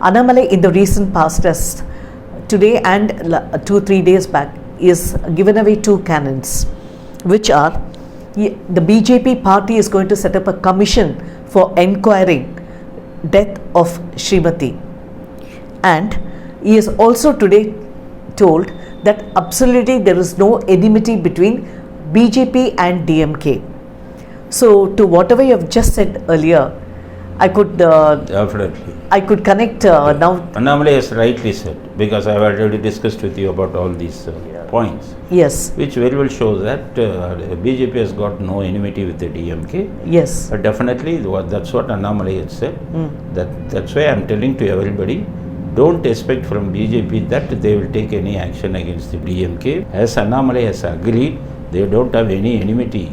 Annamalai in the recent past has today and 2-3 days back is given away 2 cannons, which are the BJP party is going to set up a commission for enquiring death of Srimati, and he is also today told that absolutely there is no enmity between BJP and DMK. So to whatever you have just said earlier, I could definitely I could connect now. Annamalai has rightly said, because I have already discussed with you about all these points. Yes. Which very well shows that BJP has got no enmity with the DMK. Yes. But definitely that's what Annamalai had said. That's why I am telling to everybody, don't expect from BJP that they will take any action against the DMK. As Annamalai has agreed, they don't have any enmity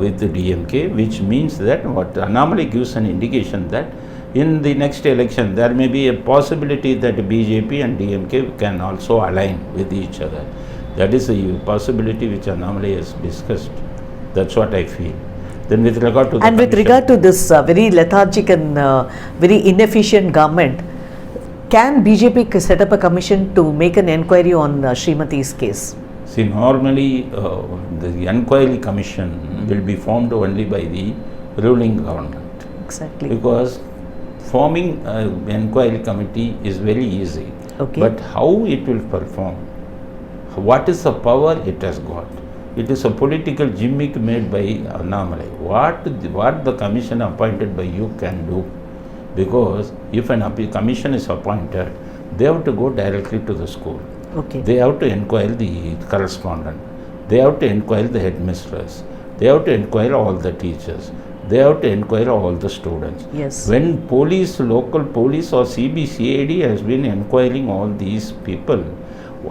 with the DMK, which means that what Annamalai gives an indication that in the next election there may be a possibility that BJP and DMK can also align with each other. That is a possibility which Annamalai has discussed. That's what I feel. Then with regard to this very lethargic and very inefficient government, can BJP set up a commission to make an enquiry on Srimati's case? See, normally the enquiry commission will be formed only by the ruling government. Exactly. Because forming an enquiry committee is very easy. Okay. But how it will perform, what is the power it has got? It is a political gimmick made by Annamalai. What the commission appointed by you can do? Because if an commission is appointed, they have to go directly to the school. Okay. They have to inquire the correspondent. They have to inquire the headmistress. They have to inquire all the teachers. They have to inquire all the students. Yes. When police, local police or CBCID has been inquiring all these people,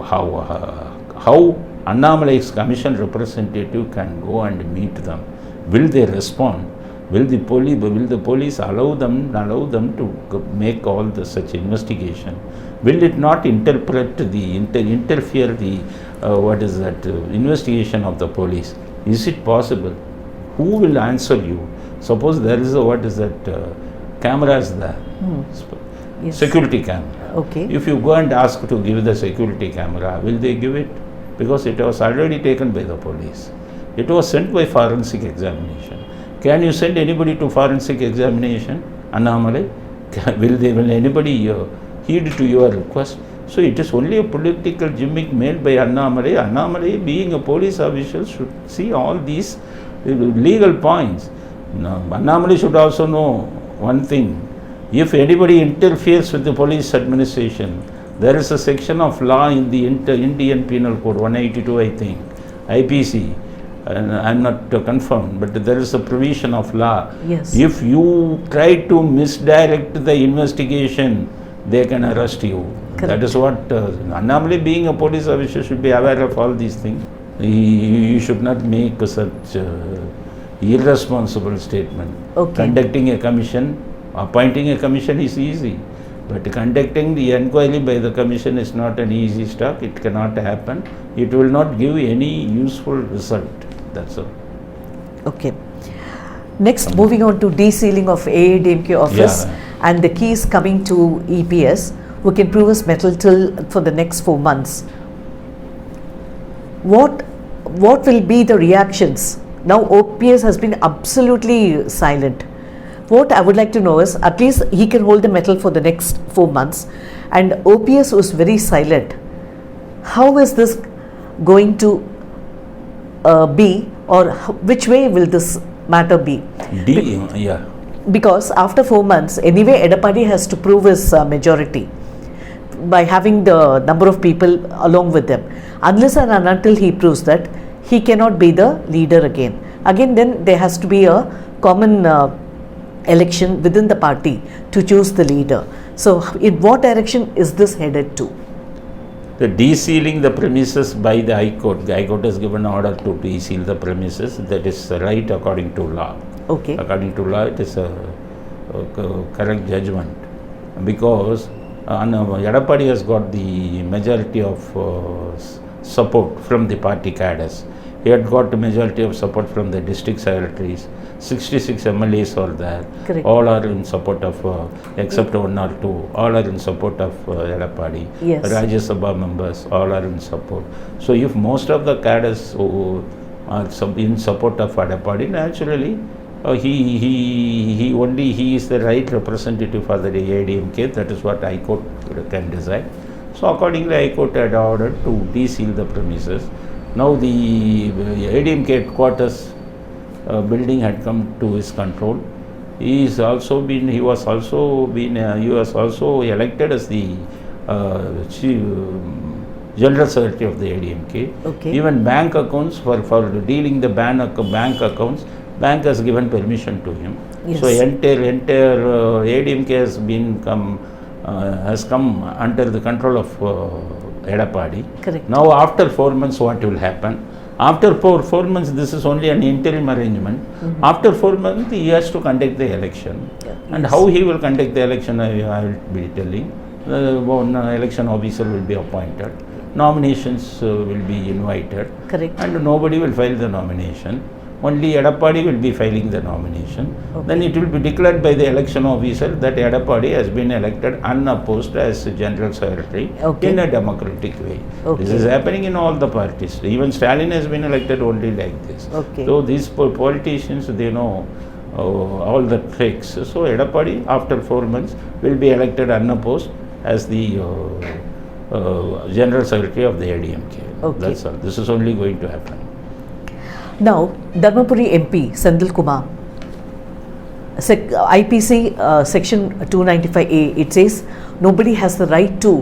how Annamalai's commission representative can go and meet them? Will they respond? Will the police allow them to make all the such investigation? Will it not interfere the investigation of the police? Is it possible? Who will answer you? Suppose there is cameras there, Yes. security camera. Okay. If you go and ask to give the security camera, will they give it? Because it was already taken by the police. It was sent by forensic examination. Can you send anybody to forensic examination, Annamalai? Will anybody heed to your request? So it is only a political gimmick made by Annamalai. Annamalai, being a police official, should see all these legal points. Now, Annamalai should also know one thing. If anybody interferes with the police administration, there is a section of law in the Indian Penal Code, 182 I think, IPC. I am not confirmed, but there is a provision of law. Yes. If you try to misdirect the investigation, they can arrest you. Correct. That is what Annamalai, being a police officer, should be aware of all these things. You should not make such irresponsible statement. Okay. Conducting a commission, appointing a commission is easy, but conducting the enquiry by the commission is not an easy stuff. It cannot happen. It will not give any useful result. That's all. Okay. Next, moving on to de-sealing of AADMK office and the keys coming to EPS, who can prove us metal till for the next 4 months. What will be the reactions? Now OPS has been absolutely silent. What I would like to know is, at least he can hold the metal for the next 4 months, and OPS was very silent. How is this going to be, or which way will this matter be? Because after 4 months, anyway, Edapadi has to prove his majority by having the number of people along with them. Unless and until he proves that, he cannot be the leader again. Then there has to be a common election within the party to choose the leader. So, in what direction is this headed to? The de-sealing the premises by the High Court. The High Court has given order to de-seal the premises. That is right according to law. Okay. According to law, it is a correct judgment, because Edapadi has got the majority of support from the party cadres. He had got a majority of support from the district secretaries. 66 MLAs are there. Correct. All are in support of, except one or two, all are in support of Edappadi. Yes. Rajya Sabha members, all are in support. So if most of the cadres who are in support of Edappadi, naturally, he is the right representative for the ADMK. That is what High Court can decide. So accordingly, High Court had ordered to deseal the premises. Now the ADMK headquarters building had come to his control. He was also elected as the General Secretary of the ADMK. Okay. Even bank accounts for dealing the bank accounts, bank has given permission to him. Yes. So entire ADMK has come under the control of Edappadi. Correct. Now after 4 months, what will happen? After 4 months, this is only an interim arrangement. After 4 months, he has to conduct the election. And Yes. how he will conduct the election, I will be telling. One election officer will be appointed. Nominations will be invited. Correct. And nobody will file the nomination. Only Edappadi will be filing the nomination. Okay. Then it will be declared by the election officer that Edappadi has been elected unopposed as General Secretary Okay. in a democratic way. Okay. This is happening in all the parties. Even Stalin has been elected only like this. Okay. So these politicians, they know all the tricks. So Edappadi, after 4 months, will be elected unopposed as the General Secretary of the ADMK. Okay. That's all. This is only going to happen. Now, Dharmapuri MP, Sandil Kumar, IPC section 295A, it says nobody has the right to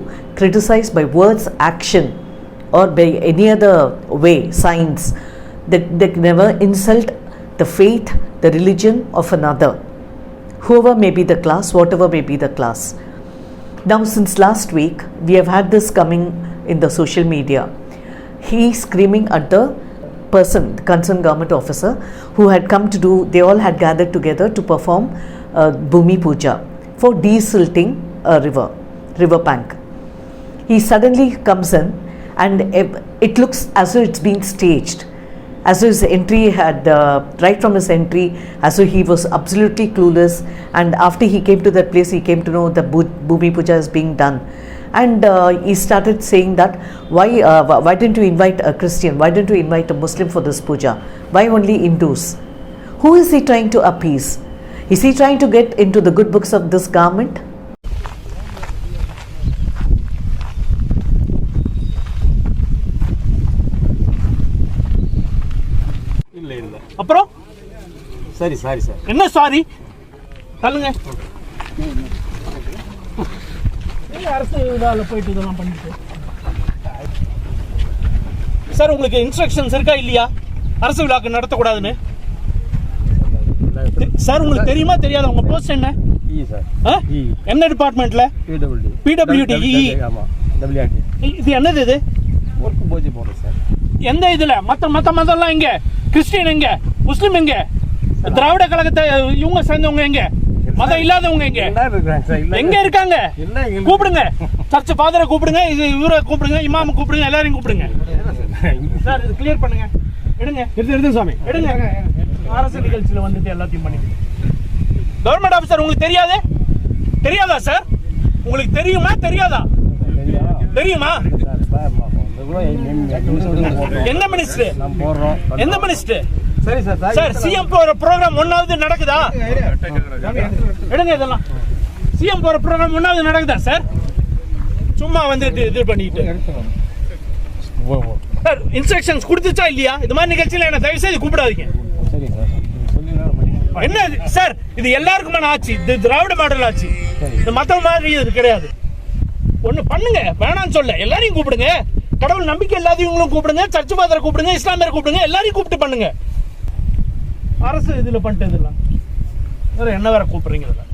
criticize by words, action, or by any other way, signs, that they never insult the faith, the religion of another, whoever may be the class, whatever may be the class. Now, since last week, we have had this coming in the social media. He is screaming at the person, the concerned government officer, who had come to do, they all had gathered together to perform Bhumi Puja for desilting a river bank. He suddenly comes in and it looks as though it's been staged, as though his entry had, right from his entry, as though he was absolutely clueless, and after he came to that place, he came to know that Bhumi Puja is being done. And he started saying that why didn't you invite a Christian? Why didn't you invite a Muslim for this puja? Why only Hindus? Who is he trying to appease? Is he trying to get into the good books of this government? அப்புறம் சரி sorry sir என்ன sorry தள்ளுங்க. அரசு இதால போயிட்டு இதெல்லாம் பண்ணிட்டு sir, உங்களுக்கு இன்ஸ்ட்ரக்ஷன்ஸ் இருக்கா இல்லையா அரசு விழாக்கு நடத்தக்கூடாதுன்னு? சார், உங்களுக்கு தெரியுமா தெரியாத? உங்க போஸ்ட் என்ன? சார் என்ன டிபார்ட்மெண்ட்ல? பிடபிள்யூடி. இது என்னது? இது ஒர்க் போஜி போடுறேன் சார். எந்த இதுல? மத்த மதம்லாம் எங்க? கிறிஸ்டியன் எங்க? முஸ்லிம் எங்க? திராவிட கழகத்தை இவங்க சேர்ந்தவங்க எங்க? மதம் இல்லாதவங்க எங்க? எங்க இருக்காங்க? கூப்பிடுங்க. சர்ச் ஃபாதரை கூப்பிடுங்க, இவரை கூப்பிடுங்க, இமாம கூப்பிடுங்க, எல்லாரையும் கூப்பிடுங்க. சார், இது கிளியர் பண்ணுங்க. எடுங்க எடுத்து சாமி எடுங்க. அரசு நிகழ்ச்சியில வந்துட்டு எல்லாத்தையும் பண்ணிட்டு கவர்மெண்ட் ஆஃபீஸர் உங்களுக்கு தெரியாதா சார்? உங்களுக்கு தெரியுமா தெரியாதா? தெரியுமா? என்ன மினிஸ்டர்? எந்த மினிஸ்டர்? சரி சார். சார், சிஎம் போற ப்ரோக்ராம் ஒன்னாவது நடக்குதா? எடுங்க இதெல்லாம். சிஎம் போற ப்ரோக்ராம் ஒன்னாவது நடக்குதா சார்? சும்மா வந்து இது பண்ணிட்டு சார், இன்ஸ்ட்ரக்ஷன்ஸ் கொடுத்துச்சா இல்லையா? இது மாதிரி நிகழ்ச்சியில என்ன தயவு செய்து கூப்பிடாதீங்க. என்ன சார், இது எல்லாருக்குமான ஆட்சி, இது திராவிட மாடல் ஆட்சி, இது மத்த மாதிரி இது கிடையாது. ஒண்ணு பண்ணுங்க, வேணான்னு சொல்ல, எல்லாரையும் கூப்பிடுங்க. கடவுள் நம்பிக்கை இல்லாதவங்களும் கூப்பிடுங்க, சர்ச் ஃபாதரை கூப்பிடுங்க, இஸ்லாமியர் கூப்பிடுங்க, எல்லாரையும் கூப்பிட்டு பண்ணுங்க. அரசு இதுல பண்ணிட்டு இதெல்லாம் வேற என்ன வேற கூப்பிடுறீங்க? இதெல்லாம்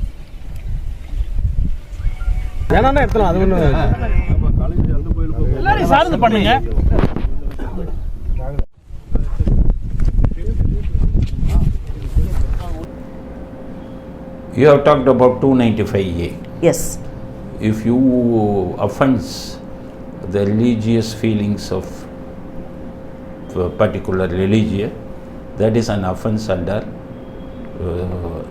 ஏன்னா எடுத்துலாம். அது ஒண்ணு எல்லாரையும் சார்ந்து பண்ணுங்க. You have talked about 295A. Yes. If you offend the religious feelings of particular religion, that is an offence under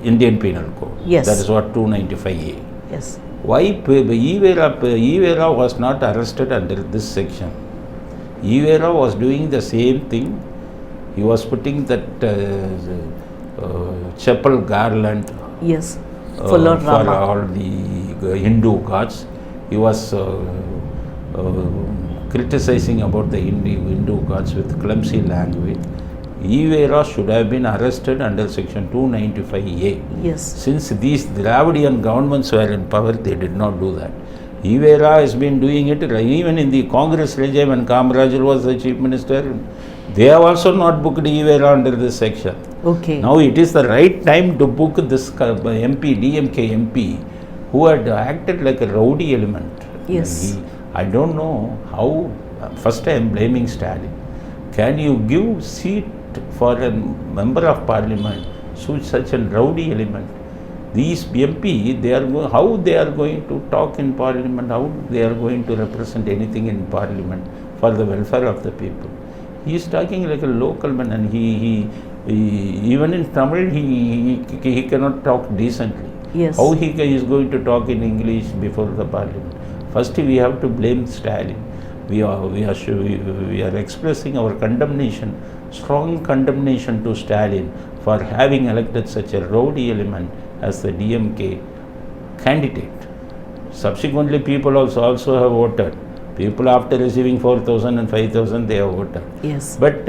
Indian Penal Code. Yes. That is what 295A. Yes. Why Ivera was not arrested under this section? Ivera was doing the same thing. He was putting that chapel garland Yes. For Lord for Rama. all the Hindu gods. He was criticizing about the Hindu gods with clumsy language. Ivera should have been arrested under section 295A. Yes. Since these Dravidian governments were in power, they did not do that. Ivera has been doing it even in the Congress regime when Kamaraj was the chief minister. They have also not booked Ivera under this section. Okay. Now it is the right time to book this MP, DMK MP, who had acted like a rowdy element. Yes. I don't know how. First I am blaming Stalin. Can you give seat for a member of parliament, such a rowdy element? These MP, how they are going to talk in parliament, how they are going to represent anything in parliament for the welfare of the people. He is talking like a local man, and he even in Tamil he cannot talk decently. Yes. How he is going to talk in English before the parliament? First we have to blame Stalin. We are expressing our condemnation, strong condemnation to Stalin for having elected such a rowdy element as the DMK candidate. Subsequently, people also have voted. People after receiving 4,000 and 5,000, they have voted. Yes. But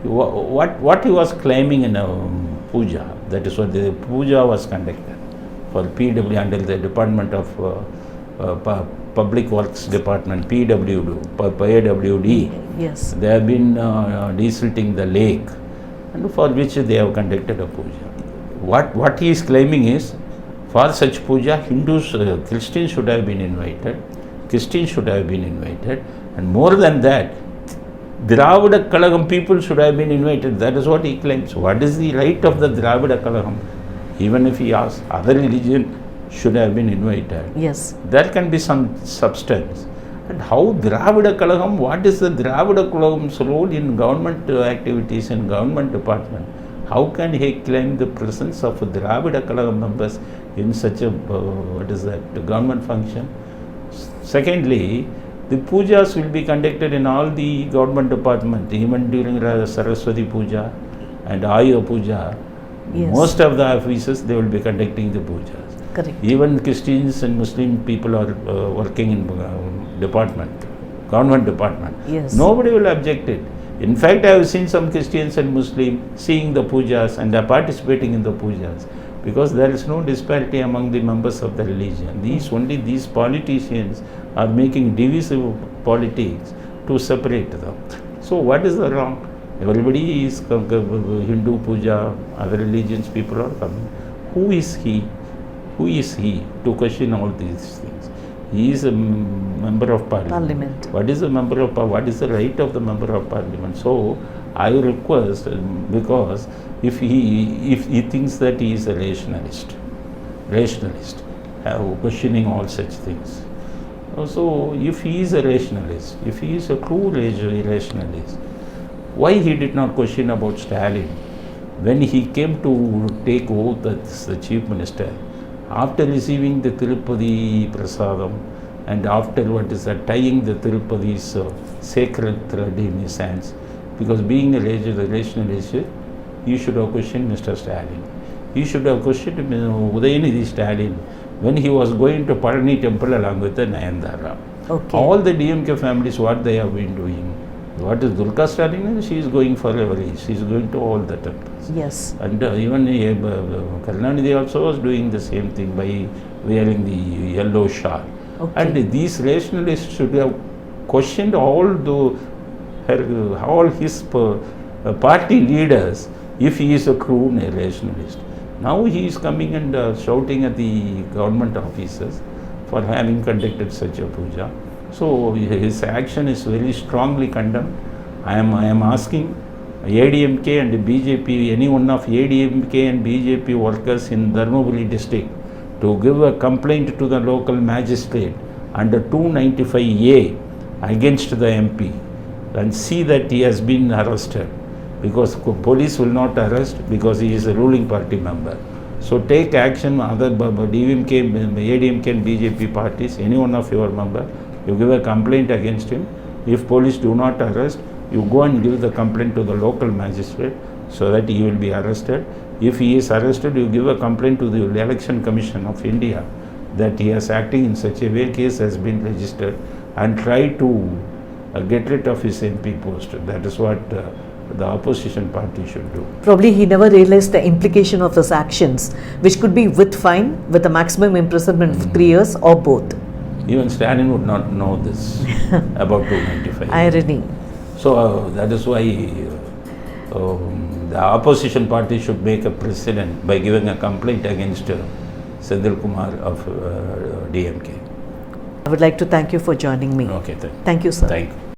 what he was claiming in a puja, that is what the puja was conducted for PW under the Department of Public Works Department, PWD. Yes. They have been desilting the lake, and for which they have conducted a puja. What he is claiming is, for such puja, Hindus, Christians should have been invited. Christians should have been invited, and more than that, Dravida Kalagam people should have been invited. That is what he claims. What is the right of the Dravida Kalagam? Even if he asks, other religion should have been invited. Yes. There can be some substance. And how Dravida Kalagam, what is the Dravida Kalagam's role in government activities in government department? How can he claim the presence of Dravida Kalagam members in such a, government function? Secondly, the pujas will be conducted in all the government departments, even during Saraswati Puja and Ayuda Puja. Yes. Most of the offices, they will be conducting the pujas. Correct. Even Christians and Muslim people are working in government department. Yes. Nobody will object it. In fact, I have seen some Christians and Muslims seeing the pujas and are participating in the pujas, because there is no disparity among the members of the religion. These politicians are making divisive politics to separate them. So what is the wrong? Everybody is Hindu puja, other religions people are coming. Who is he? Who is he to question all these things? He is a member of parliament. What is the what is the right of the member of parliament? So I request, because if he thinks that he is a rationalist, questioning all such things. So if he is a rationalist, if he is a true rationalist, why he did not question about Stalin when he came to take oath as the chief minister? After receiving the Tirupati Prasadam and after tying the Tirupati's sacred thread in his hands, because being a rationalist, you should have questioned Mr. Stalin. You should have questioned Udayanidhi Stalin when he was going to Palani temple along with the Nayandara. Okay. All the DMK families, what they have been doing. What is Durga Stalin? She is going for every. She is going to all the temples. Yes. And even Karunanidhi also was doing the same thing by wearing the yellow shawl. Okay. And these rationalists should have questioned all his party leaders if he is a true rationalist. Now he is coming and shouting at the government officers for having conducted such a puja. So his action is very strongly condemned. I am asking ADMK and BJP, any one of ADMK and BJP workers in Dharmaburi district to give a complaint to the local magistrate under 295A against the MP. and see that he has been arrested, because police will not arrest because he is a ruling party member. So take action. Other DMK, ADMK and BJP parties, any one of your member, you give a complaint against him. If police do not arrest, you go and give the complaint to the local magistrate so that he will be arrested. If he is arrested, you give a complaint to the Election Commission of India that he is acting in such a way, case has been registered, and try to get rid of his MP post. That is what the opposition party should do. Probably he never realized the implication of his actions, which could be with fine, with a maximum imprisonment of 3 years, or both. Even Stalin would not know this about 295. Irony. So that is why the opposition party should make a precedent by giving a complaint against Senthil Kumar of DMK. I would like to thank you for joining me. Okay, Thank you, sir. Thank you.